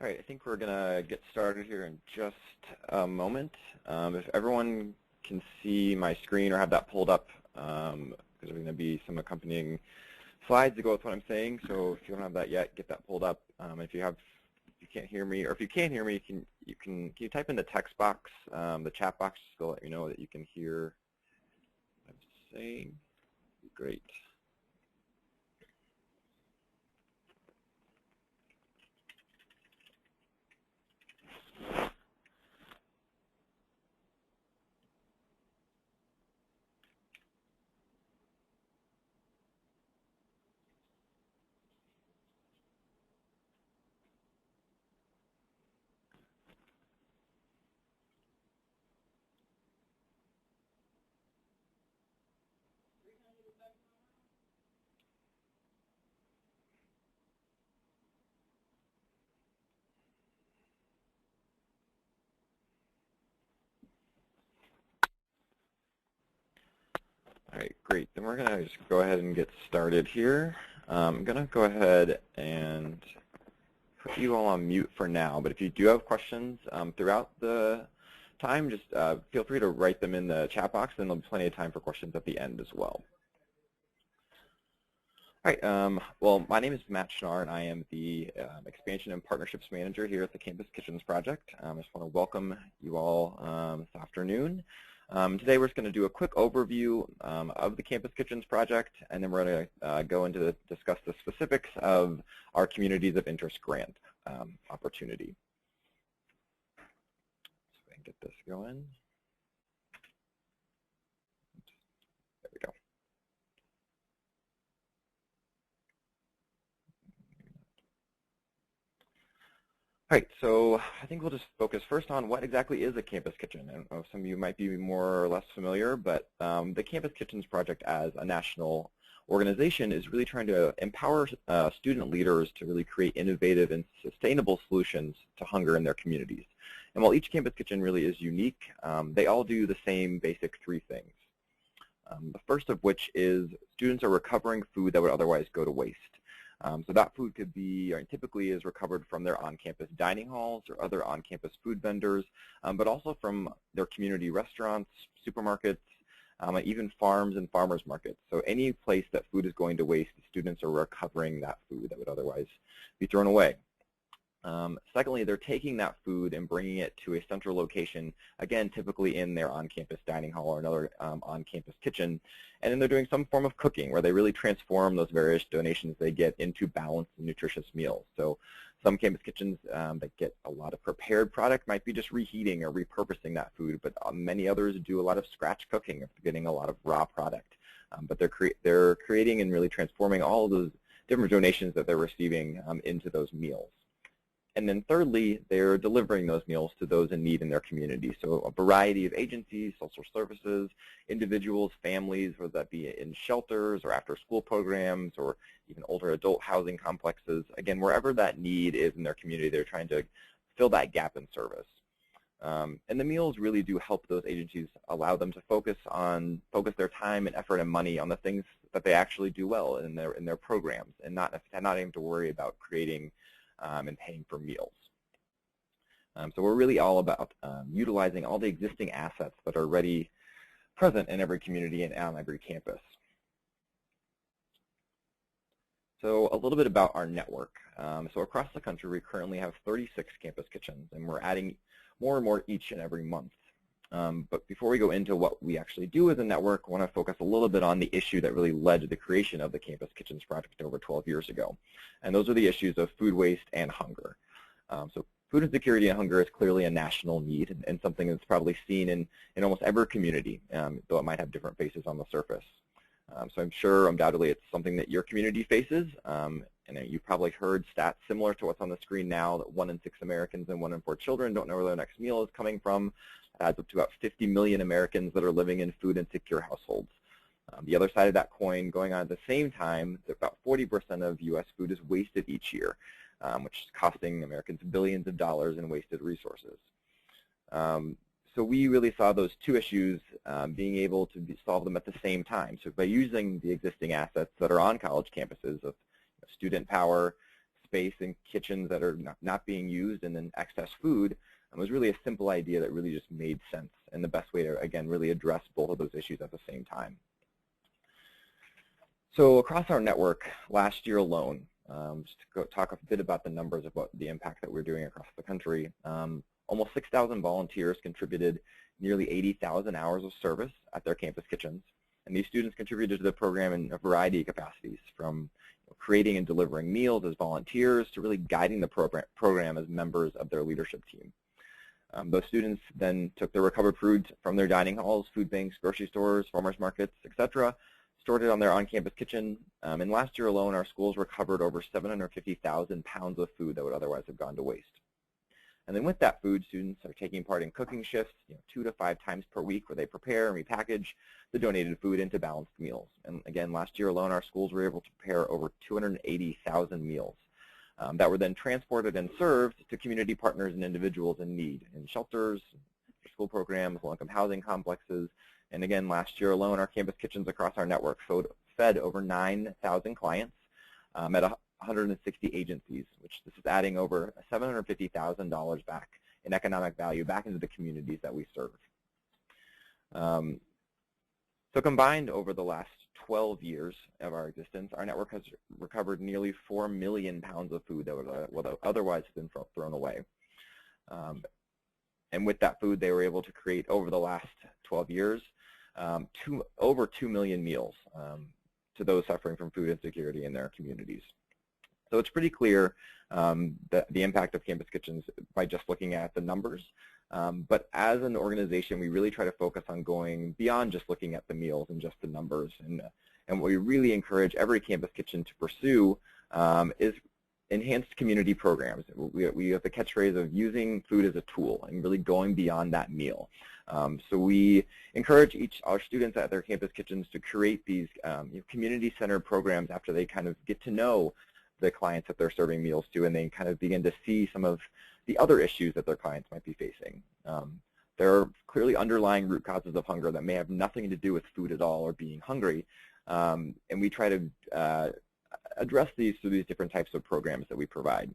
All right, I think we're going to get started here in just a moment. If everyone can see my screen or have that pulled up, because there are going to be some accompanying slides to go with what I'm saying. So if you don't have that yet, get that pulled up. If you can't hear me, or if you can hear me, can you type in the text box, the chat box, just to let you know that you can hear what I'm saying. Great. All right, great. Then we're going to just go ahead and get started here. I'm going to go ahead and put you all on mute for now, but if you do have questions throughout the time, just feel free to write them in the chat box, and there'll be plenty of time for questions at the end as well. All right, well, my name is Matt Schnarr, and I am the Expansion and Partnerships Manager here at the Campus Kitchens Project. I just want to welcome you all this afternoon. Today we're just going to do a quick overview of the Campus Kitchens project, and then we're going to go into discuss the specifics of our Communities of Interest grant opportunity. So we can get this going. There we go. All right, so I think we'll just focus first on what exactly is a campus kitchen. And some of you might be more or less familiar, but the Campus Kitchens Project as a national organization is really trying to empower student leaders to really create innovative and sustainable solutions to hunger in their communities. And while each campus kitchen really is unique, they all do the same basic three things. The first of which is students are recovering food that would otherwise go to waste. So that food could be, or typically is recovered from their on-campus dining halls or other on-campus food vendors, but also from their community restaurants, supermarkets, even farms and farmers markets. So any place that food is going to waste, the students are recovering that food that would otherwise be thrown away. Secondly, they're taking that food and bringing it to a central location, again, typically in their on-campus dining hall or another on-campus kitchen, and then they're doing some form of cooking where they really transform those various donations they get into balanced and nutritious meals. So some campus kitchens that get a lot of prepared product might be just reheating or repurposing that food, but many others do a lot of scratch cooking, getting a lot of raw product. But they're creating and really transforming all of those different donations that they're receiving into those meals. And then thirdly, they're delivering those meals to those in need in their community. So a variety of agencies, social services, individuals, families, whether that be in shelters or after-school programs or even older adult housing complexes. Again, wherever that need is in their community, they're trying to fill that gap in service. And the meals really do help those agencies, allow them to focus their time and effort and money on the things that they actually do well in their programs, and not having to worry about creating and paying for meals. So we're really all about utilizing all the existing assets that are already present in every community and on every campus. So a little bit about our network. So across the country, we currently have 36 campus kitchens, and we're adding more and more each and every month. But before we go into what we actually do as a network, I want to focus a little bit on the issue that really led to the creation of the Campus Kitchens Project over 12 years ago. And those are the issues of food waste and hunger. So food insecurity and hunger is clearly a national need and something that's probably seen in almost every community, though it might have different faces on the surface. So I'm sure undoubtedly it's something that your community faces. And you've probably heard stats similar to what's on the screen now, that 1 in 6 Americans and 1 in 4 children don't know where their next meal is coming from. It adds up to about 50 million Americans that are living in food insecure households. The other side of that coin, going on at the same time, that about 40% of U.S. food is wasted each year, which is costing Americans billions of dollars in wasted resources. So we really saw those two issues being able to solve them at the same time. So by using the existing assets that are on college campuses of student power, space and kitchens that are not being used and then excess food, was really a simple idea that really just made sense and the best way to, again, really address both of those issues at the same time. So across our network, last year alone, just to go talk a bit about the numbers of what the impact that we're doing across the country, almost 6,000 volunteers contributed nearly 80,000 hours of service at their campus kitchens. And these students contributed to the program in a variety of capacities, from creating and delivering meals as volunteers to really guiding the program as members of their leadership team. Those students then took the recovered food from their dining halls, food banks, grocery stores, farmers markets, etc., stored it on their on-campus kitchen. And last year alone, our schools recovered over 750,000 pounds of food that would otherwise have gone to waste. And then with that food, students are taking part in cooking shifts 2 to 5 times per week where they prepare and repackage the donated food into balanced meals. And again, last year alone, our schools were able to prepare over 280,000 meals that were then transported and served to community partners and individuals in need in shelters, school programs, low-income housing complexes. And again, last year alone, our campus kitchens across our network fed over 9,000 clients at 160 agencies, which this is adding over $750,000 back in economic value back into the communities that we serve. So combined over the last 12 years of our existence, our network has recovered nearly 4 million pounds of food that would otherwise have been thrown away. And with that food, they were able to create over the last 12 years over 2 million meals to those suffering from food insecurity in their communities. So it's pretty clear that the impact of campus kitchens by just looking at the numbers. But as an organization, we really try to focus on going beyond just looking at the meals and just the numbers. And what we really encourage every campus kitchen to pursue is enhanced community programs. We have the catchphrase of using food as a tool and really going beyond that meal. So we encourage our students at their campus kitchens to create these community-centered programs after they kind of get to know the clients that they're serving meals to, and they kind of begin to see some of the other issues that their clients might be facing. There are clearly underlying root causes of hunger that may have nothing to do with food at all or being hungry, and we try to address these through these different types of programs that we provide.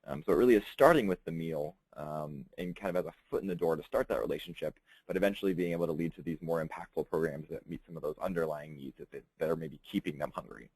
So it really is starting with the meal and kind of as a foot in the door to start that relationship, but eventually being able to lead to these more impactful programs that meet some of those underlying needs that are maybe keeping them hungry.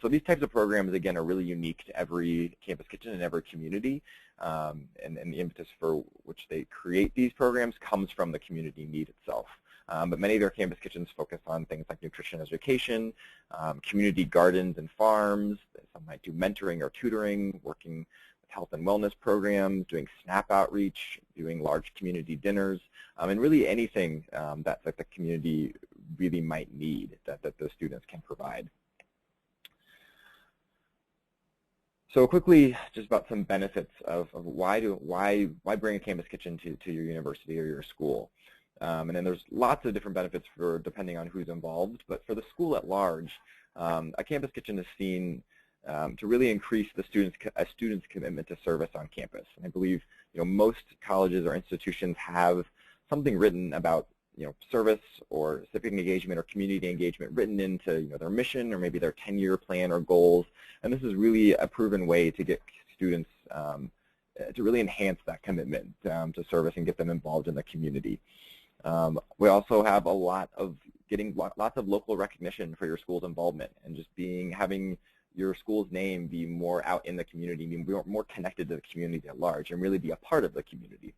So these types of programs, again, are really unique to every campus kitchen and every community, and the impetus for which they create these programs comes from the community need itself. But many of their campus kitchens focus on things like nutrition education, community gardens and farms. Some might do mentoring or tutoring, working with health and wellness programs, doing SNAP outreach, doing large community dinners, and really anything that the community really might need that those students can provide. So quickly, just about some benefits of why bring a campus kitchen to your university or your school. And then there's lots of different benefits depending on who's involved. But for the school at large, a campus kitchen is seen to really increase a student's commitment to service on campus. And I believe most colleges or institutions have something written about service or civic engagement or community engagement written into their mission or maybe their 10-year plan or goals. And this is really a proven way to get students to really enhance that commitment to service and get them involved in the community. We also have getting lots of local recognition for your school's involvement and just having your school's name be more out in the community, be more connected to the community at large and really be a part of the community.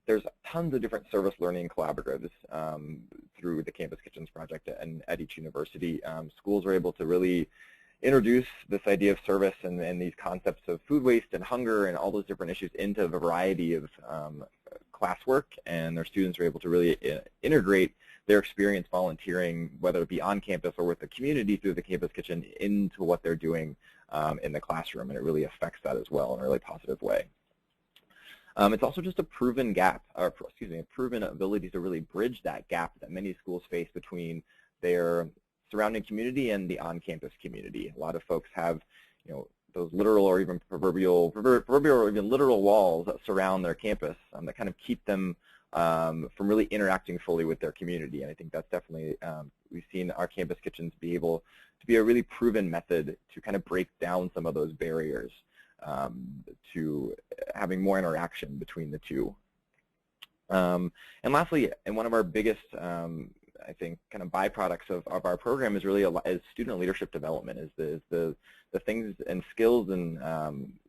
There's tons of different service learning collaboratives through the Campus Kitchens project at each university. Schools are able to really introduce this idea of service and these concepts of food waste and hunger and all those different issues into a variety of classwork, and their students are able to really integrate their experience volunteering, whether it be on campus or with the community through the Campus Kitchen, into what they're doing in the classroom, and it really affects that as well in a really positive way. It's also just a proven a proven ability to really bridge that gap that many schools face between their surrounding community and the on-campus community. A lot of folks have, those literal or even proverbial or even literal walls that surround their campus that kind of keep them from really interacting fully with their community. And I think that's definitely, we've seen our campus kitchens be able to be a really proven method to kind of break down some of those barriers to having more interaction between the two. And lastly, and one of our biggest, I think, kind of byproducts of our program is really is student leadership development, is the things and skills and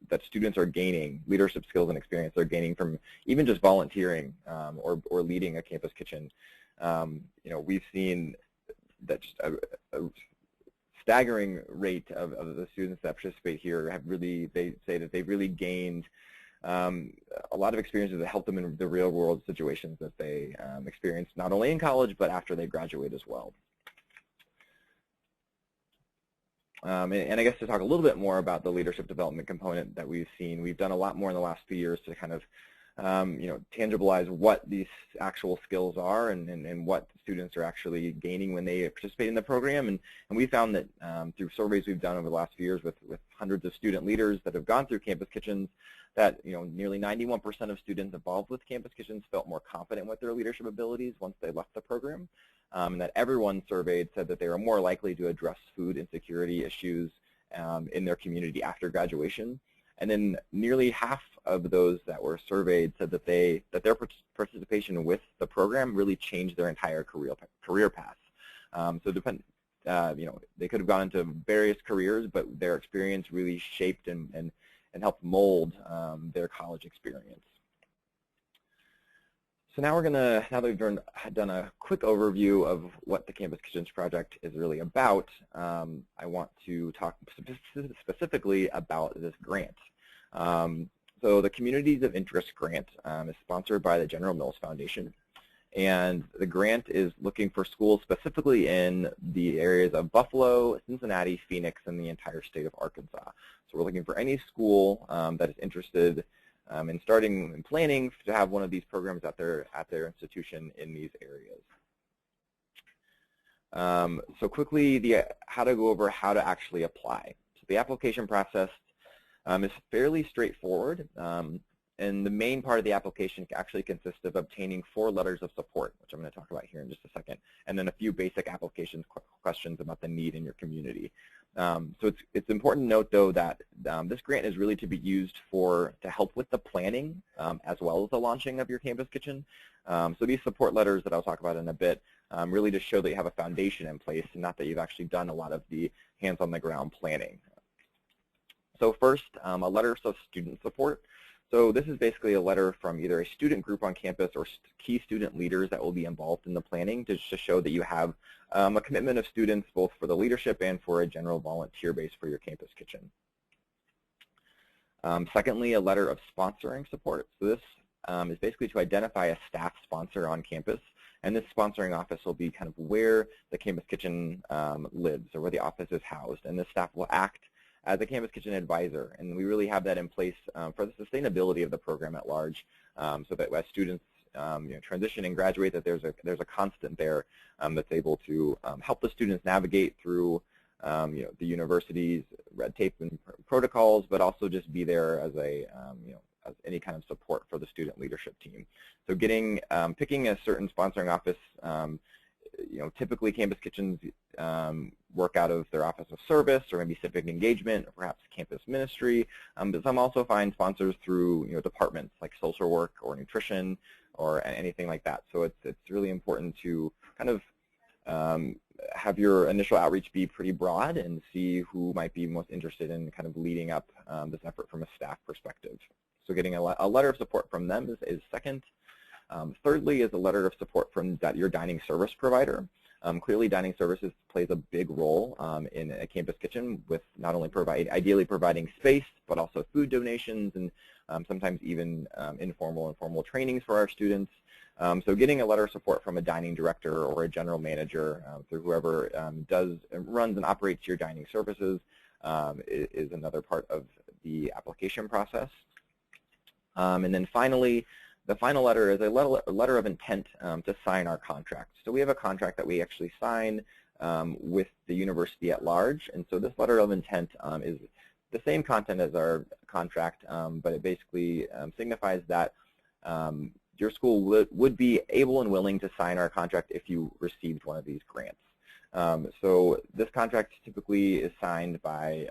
that students are gaining, leadership skills and experience they're gaining from even just volunteering or leading a campus kitchen. You know, we've seen that just a staggering rate of the students that participate here have really, they say that they've really gained a lot of experiences that help them in the real world situations that they experience not only in college but after they graduate as well. And I guess to talk a little bit more about the leadership development component that we've seen, we've done a lot more in the last few years to kind of you know, tangibilize what these actual skills are and what students are actually gaining when they participate in the program. And we found that through surveys we've done over the last few years with hundreds of student leaders that have gone through campus kitchens, that nearly 91% of students involved with campus kitchens felt more confident with their leadership abilities once they left the program, and that everyone surveyed said that they were more likely to address food insecurity issues in their community after graduation. And then nearly half of those that were surveyed said that their participation with the program really changed their entire career path. So they could have gone into various careers, but their experience really shaped and helped mold their college experience. So now now that we've done a quick overview of what the Campus Kitchens project is really about, I want to talk specifically about this grant. So the Communities of Interest grant is sponsored by the General Mills Foundation. And the grant is looking for schools specifically in the areas of Buffalo, Cincinnati, Phoenix, and the entire state of Arkansas. So we're looking for any school that is interested in starting and planning to have one of these programs at their institution in these areas. So quickly, how to go over how to actually apply. So the application process is fairly straightforward. And the main part of the application actually consists of obtaining 4 letters of support, which I'm going to talk about here in just a second, and then a few basic application questions about the need in your community. So it's important to note, though, that this grant is really to be used to help with the planning as well as the launching of your campus kitchen. So these support letters that I'll talk about in a bit really just show that you have a foundation in place, and not that you've actually done a lot of the hands-on-the-ground planning. So first, a letter of student support. So this is basically a letter from either a student group on campus or key student leaders that will be involved in the planning to show that you have a commitment of students both for the leadership and for a general volunteer base for your campus kitchen. Secondly, a letter of sponsoring support. So this is basically to identify a staff sponsor on campus, and this sponsoring office will be kind of where the campus kitchen lives or where the office is housed, and this staff will act as a campus kitchen advisor, and we really have that in place for the sustainability of the program at large, so that as students transition and graduate, that there's a constant there that's able to help the students navigate through the university's red tape and protocols, but also just be there as as any kind of support for the student leadership team. So picking a certain sponsoring office. Typically campus kitchens work out of their office of service or maybe civic engagement or perhaps campus ministry, but some also find sponsors through departments like social work or nutrition or anything like that. So it's really important to kind of have your initial outreach be pretty broad and see who might be most interested in kind of leading up this effort from a staff perspective. So getting a letter of support from them is second. Thirdly is a letter of support from your dining service provider. Clearly, dining services plays a big role in a campus kitchen with not only ideally providing space, but also food donations and sometimes even informal and formal trainings for our students. So getting a letter of support from a dining director or a general manager through whoever runs and operates your dining services is another part of the application process. And then finally, the final letter is a letter of intent to sign our contract. So we have a contract that we actually sign with the university at large, and so this letter of intent is the same content as our contract, but it basically signifies that your school would be able and willing to sign our contract if you received one of these grants. So this contract typically is signed by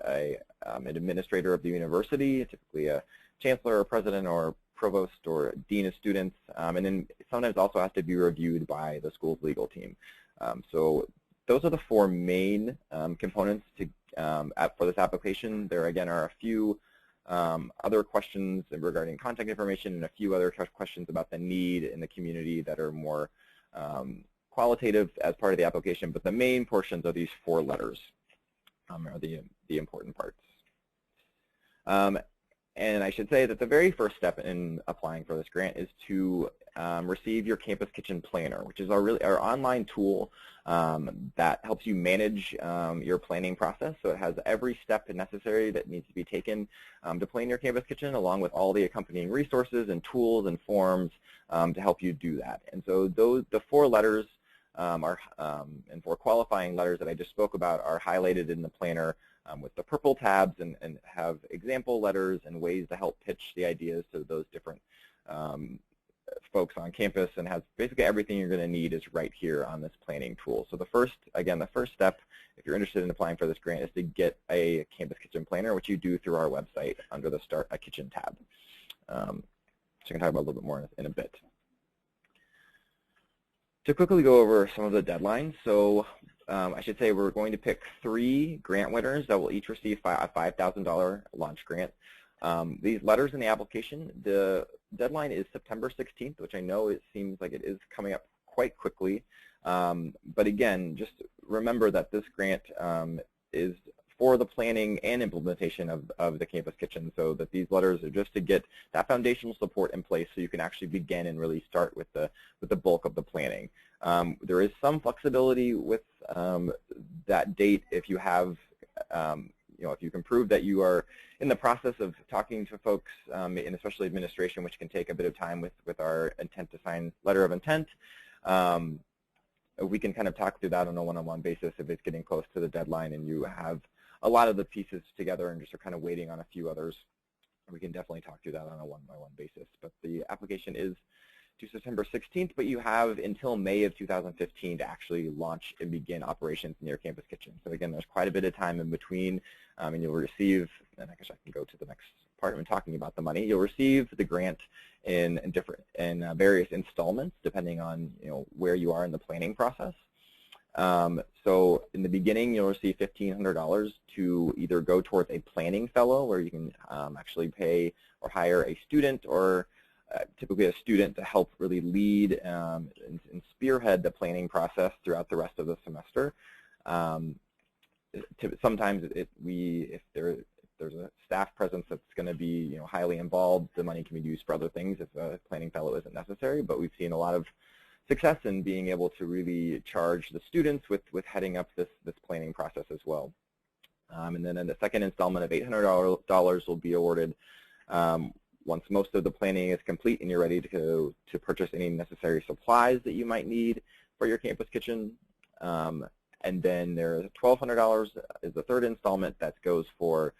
an administrator of the university, typically a chancellor or president or provost or dean of students, and then sometimes also has to be reviewed by the school's legal team. So those are the four main components to, for this application. There again are a few other questions regarding contact information and a few other questions about the need in the community that are more qualitative as part of the application, but the main portions are these four letters are the important parts. And I should say that the very first step in applying for this grant is to receive your Campus Kitchen Planner, which is our online tool that helps you manage your planning process. So it has every step necessary that needs to be taken to plan your Campus Kitchen, along with all the accompanying resources and tools and forms to help you do that. And so the four letters and four qualifying letters that I just spoke about are highlighted in the planner with the purple tabs and have example letters and ways to help pitch the ideas to those different folks on campus, and has basically everything you're going to need is right here on this planning tool. So the first step, if you're interested in applying for this grant, is to get a Campus Kitchen Planner, which you do through our website under the Start a Kitchen tab. Which I can talk about a little bit more in a bit. To quickly go over some of the deadlines, so I should say we're going to pick 3 grant winners that will each receive a $5,000 launch grant. These letters in the application, the deadline is September 16th, which I know it seems like it is coming up quite quickly. But again, just remember that this grant is for the planning and implementation of the Campus Kitchen, so that these letters are just to get that foundational support in place so you can actually begin and really start with the bulk of the planning. There is some flexibility with that date if you have, if you can prove that you are in the process of talking to folks, and especially administration, which can take a bit of time with our intent to sign letter of intent. We can kind of talk through that on a one-on-one basis if it's getting close to the deadline and you have a lot of the pieces together and just are kind of waiting on a few others. We can definitely talk through that on a one-by-one basis. But the application is to September 16th, but you have until May of 2015 to actually launch and begin operations in your Campus Kitchen. So again, there's quite a bit of time in between, and you'll receive, and I guess I can go to the next part when talking about the money. You'll receive the grant in various installments depending on where you are in the planning process. So in the beginning, you'll receive $1,500 to either go towards a planning fellow, where you can actually pay or hire a student, or typically a student, to help really lead and spearhead the planning process throughout the rest of the semester. Sometimes if there's a staff presence that's going to be highly involved, the money can be used for other things if a planning fellow isn't necessary. But we've seen a lot of success in being able to really charge the students with heading up this planning process as well. And then in the second installment of $800 will be awarded once most of the planning is complete and you're ready to purchase any necessary supplies that you might need for your Campus Kitchen. And then there's $1,200 is the third installment that goes for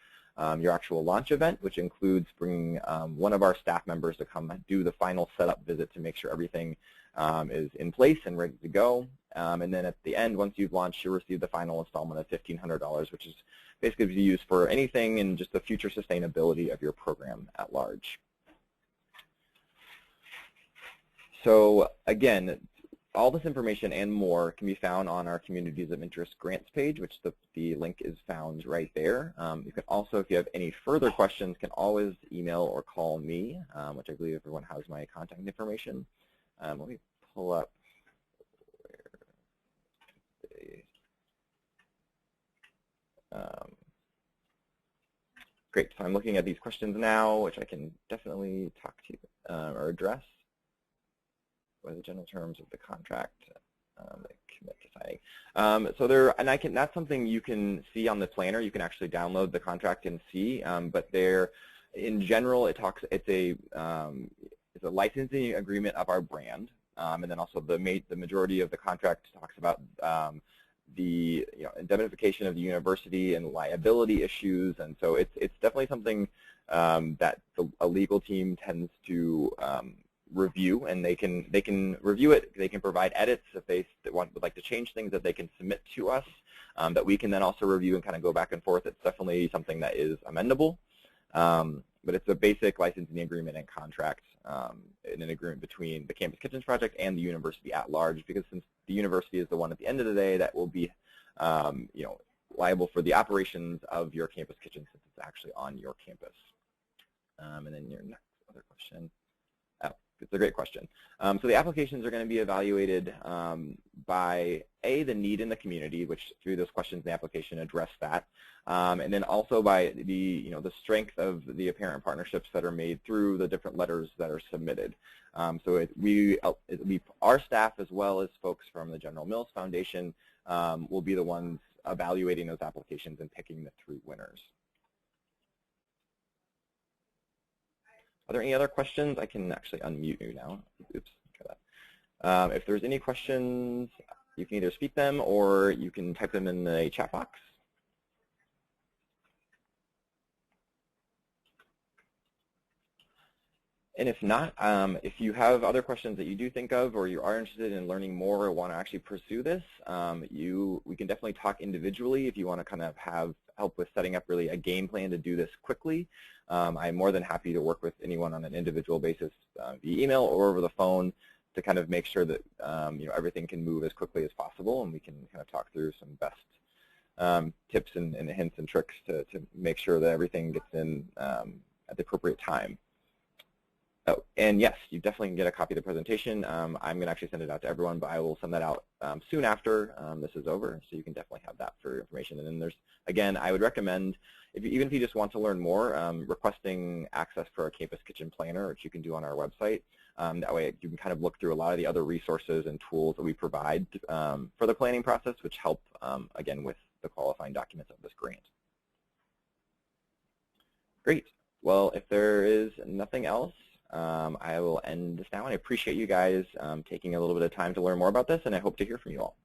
your actual launch event, which includes bringing one of our staff members to come do the final setup visit to make sure everything is in place and ready to go. And then at the end, once you've launched, you'll receive the final installment of $1,500, which is basically to be used for anything in just the future sustainability of your program at large. So again, all this information and more can be found on our Communities of Interest grants page, which the link is found right there. You can also, if you have any further questions, can always email or call me, which I believe everyone has my contact information. Let me pull up great, so I'm looking at these questions now, which I can definitely talk to or address. What are the general terms of the contract that commit to signing? So that's something you can see on the planner. You can actually download the contract and see, but in general, it's a licensing agreement of our brand, and then also the majority of the contract talks about the indemnification of the university and liability issues, and so it's definitely something that a legal team tends to review, and they can review it. They can provide edits if they would like to change things that they can submit to us, that we can then also review and kind of go back and forth. It's definitely something that is amendable, but it's a basic licensing agreement and contract, in an agreement between the Campus Kitchens project and the university at large, because since the university is the one at the end of the day that will be liable for the operations of your campus kitchen, since it's actually on your campus. And then your next other question. Oh, it's a great question. So the applications are going to be evaluated by the need in the community, which through those questions in the application address that, and then also by the the strength of the apparent partnerships that are made through the different letters that are submitted. So our staff, as well as folks from the General Mills Foundation, will be the ones evaluating those applications and picking the 3 winners. Are there any other questions? I can actually unmute you now. Oops, try that. If there's any questions, you can either speak them or you can type them in the chat box. And if not, if you have other questions that you do think of, or you are interested in learning more or want to actually pursue this, we can definitely talk individually if you want to kind of have help with setting up really a game plan to do this quickly. I'm more than happy to work with anyone on an individual basis via email or over the phone to kind of make sure that everything can move as quickly as possible, and we can kind of talk through some best tips and hints and tricks to make sure that everything gets in at the appropriate time. Oh, and yes, you definitely can get a copy of the presentation. I'm going to actually send it out to everyone, but I will send that out soon after this is over, so you can definitely have that for information. And then there's, again, I would recommend, even if you just want to learn more, requesting access for a Campus Kitchen Planner, which you can do on our website. That way you can kind of look through a lot of the other resources and tools that we provide for the planning process, which help, again, with the qualifying documents of this grant. Great. Well, if there is nothing else, I will end this now, and I appreciate you guys taking a little bit of time to learn more about this, and I hope to hear from you all.